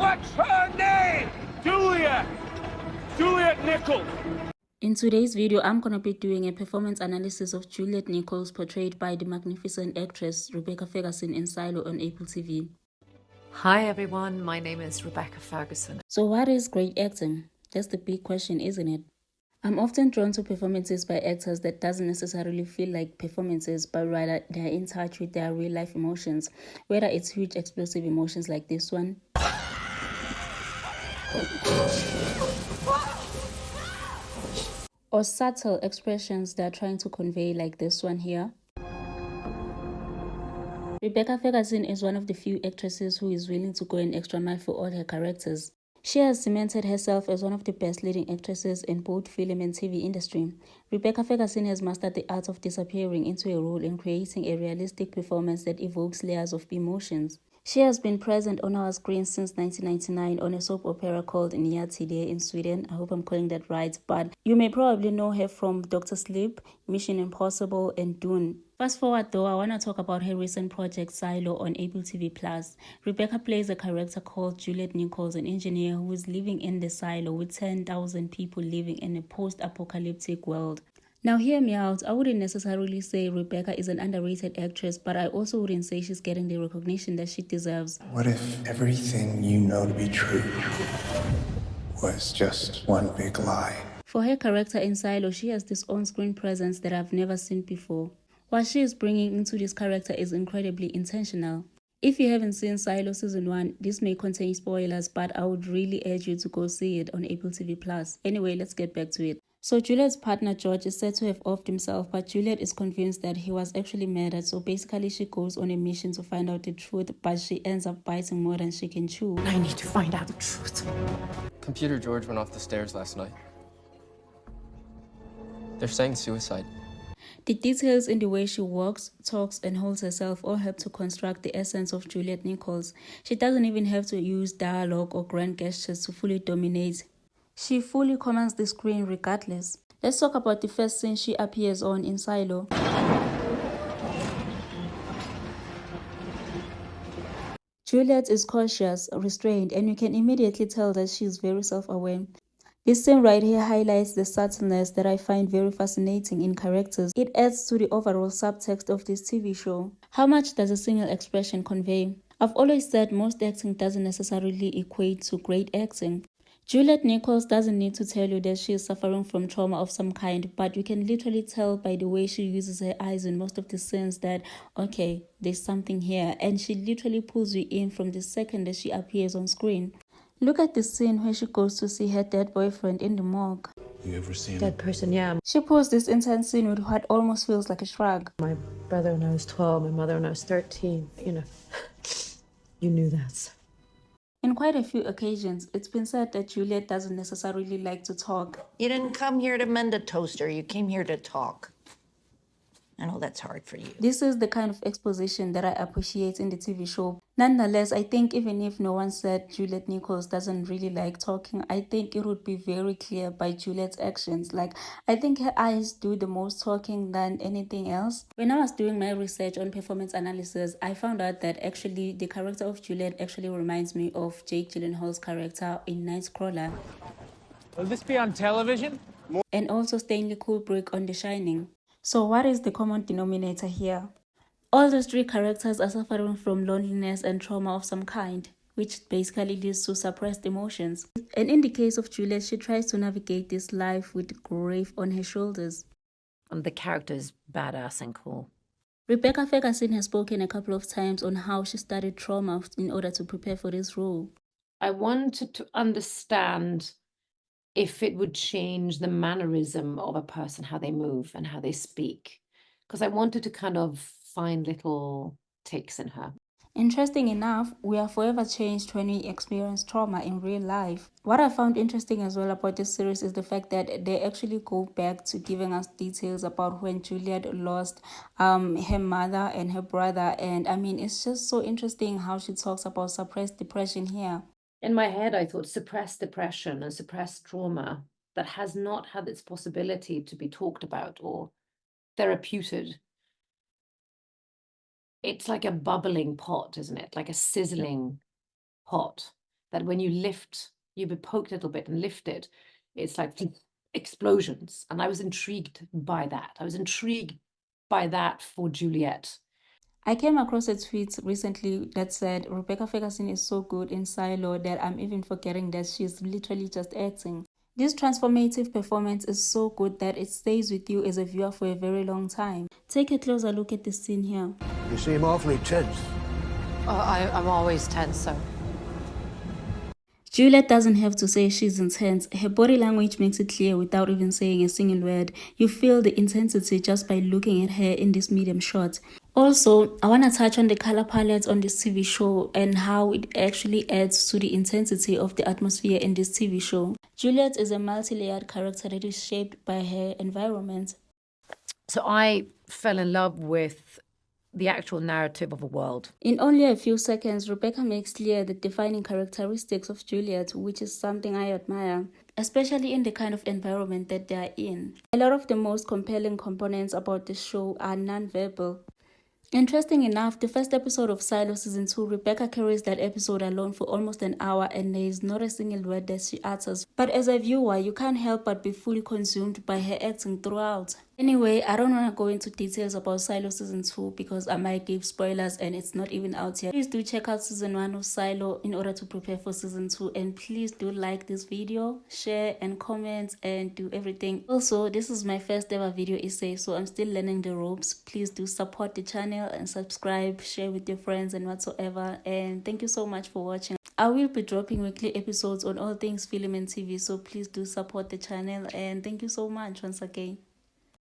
What's her name? Juliette Nichols. In today's video, I'm going to be doing a performance analysis of Juliette Nichols portrayed by the magnificent actress Rebecca Ferguson in Silo on Apple TV. Hi everyone, my name is Rebecca Ferguson. So what is great acting? That's the big question, isn't it? I'm often drawn to performances by actors that doesn't necessarily feel like performances, but rather they're in touch with their real life emotions, whether it's huge explosive emotions like this one, or subtle expressions they're trying to convey like this one here. Rebecca Ferguson is one of the few actresses who is willing to go an extra mile for all her characters. She has cemented herself as one of the best leading actresses in both film and TV industry. Rebecca Ferguson has mastered the art of disappearing into a role and creating a realistic performance that evokes layers of emotions. She has been present on our screens since 1999 on a soap opera called Nya Tide in Sweden. I hope I'm calling that right, but you may probably know her from Dr. Sleep, Mission Impossible, and Dune. Fast forward though, I want to talk about her recent project Silo on Apple TV+. Rebecca plays a character called Juliette Nichols, an engineer who is living in the silo with 10,000 people living in a post-apocalyptic world. Now hear me out, I wouldn't necessarily say Rebecca is an underrated actress, but I also wouldn't say she's getting the recognition that she deserves. What if everything you know to be true was just one big lie? For her character in Silo, she has this on-screen presence that I've never seen before. What she is bringing into this character is incredibly intentional. If you haven't seen Silo Season 1, this may contain spoilers, but I would really urge you to go see it on Apple TV+. Anyway, let's get back to it. So Juliette's partner George is said to have offed himself, but Juliette is convinced that he was actually murdered, so basically she goes on a mission to find out the truth, but she ends up biting more than she can chew. I need to find out the truth. Computer George went off the stairs last night. They're saying suicide. The details in the way she walks, talks, and holds herself all help to construct the essence of Juliette Nichols. She doesn't even have to use dialogue or grand gestures to fully dominate. She fully commands the screen regardless. Let's talk about the first scene she appears on in Silo. Juliette is cautious, restrained, and you can immediately tell that she is very self-aware. This scene right here highlights the subtleness that I find very fascinating in characters. It adds to the overall subtext of this TV show. How much does a single expression convey? I've always said most acting doesn't necessarily equate to great acting. Juliette Nichols doesn't need to tell you that she is suffering from trauma of some kind, but you can literally tell by the way she uses her eyes in most of the scenes that, okay, there's something here, and she literally pulls you in from the second that she appears on screen. Look at the scene where she goes to see her dead boyfriend in the morgue. You ever seen Dead person, yeah. She pulls this intense scene with what almost feels like a shrug. My brother when I was 12, my mother when I was 13, you know. You knew that. In quite a few occasions, it's been said that Juliette doesn't necessarily like to talk. You didn't come here to mend a toaster. You came here to talk. I know that's hard for you. This is the kind of exposition that I appreciate in the TV show. Nonetheless, I think even if no one said Juliette Nichols doesn't really like talking, I think it would be very clear by Juliette's actions. Like, I think her eyes do the most talking than anything else. When I was doing my research on performance analysis, I found out that actually the character of Juliette actually reminds me of Jake Gyllenhaal's character in Nightcrawler. Will this be on television? And also Stanley Kubrick on The Shining. So what is the common denominator here? All those three characters are suffering from loneliness and trauma of some kind, which basically leads to suppressed emotions. And in the case of Juliette, she tries to navigate this life with grave on her shoulders. And the character's badass and cool. Rebecca Ferguson has spoken a couple of times on how she studied trauma in order to prepare for this role. I wanted to understand if it would change the mannerism of a person, how they move and how they speak, because I wanted to kind of find little ticks in her. Interesting enough, we are forever changed when we experience trauma in real life. What I found interesting as well about this series is the fact that they actually go back to giving us details about when Juliette lost her mother and her brother. And I mean, it's just so interesting how she talks about suppressed depression here. In my head, I thought suppressed depression and suppressed trauma that has not had its possibility to be talked about or therapeuted. It's like a bubbling pot, isn't it? Like a sizzling pot. that when you be poked a little bit and lift it, it's like explosions. And I was intrigued by that. I was intrigued by that for Juliette. I came across a tweet recently that said Rebecca Ferguson is so good in Silo that I'm even forgetting that she's literally just acting. This transformative performance is so good that it stays with you as a viewer for a very long time. Take a closer look at this scene here. You seem awfully tense. I'm always tense, so. Juliette doesn't have to say she's intense. Her body language makes it clear without even saying a single word. You feel the intensity just by looking at her in this medium shot. Also, I want to touch on the color palette on this TV show and how it actually adds to the intensity of the atmosphere in this TV show. Juliette is a multi-layered character that is shaped by her environment. So I fell in love with the actual narrative of a world. In only a few seconds, Rebecca makes clear the defining characteristics of Juliette, which is something I admire, especially in the kind of environment that they are in. A lot of the most compelling components about the show are non-verbal. Interesting enough, the first episode of Silo Season 2, Rebecca carries that episode alone for almost an hour and there is not a single word that she utters. But as a viewer, you can't help but be fully consumed by her acting throughout. Anyway, I don't want to go into details about Silo Season 2 because I might give spoilers and it's not even out yet. Please do check out Season 1 of Silo in order to prepare for Season 2, and please do like this video, share and comment and do everything. Also, this is my first ever video essay, so I'm still learning the ropes. Please do support the channel and subscribe, share with your friends and whatsoever, and thank you so much for watching. I will be dropping weekly episodes on all things film and TV, so please do support the channel, and thank you so much once again.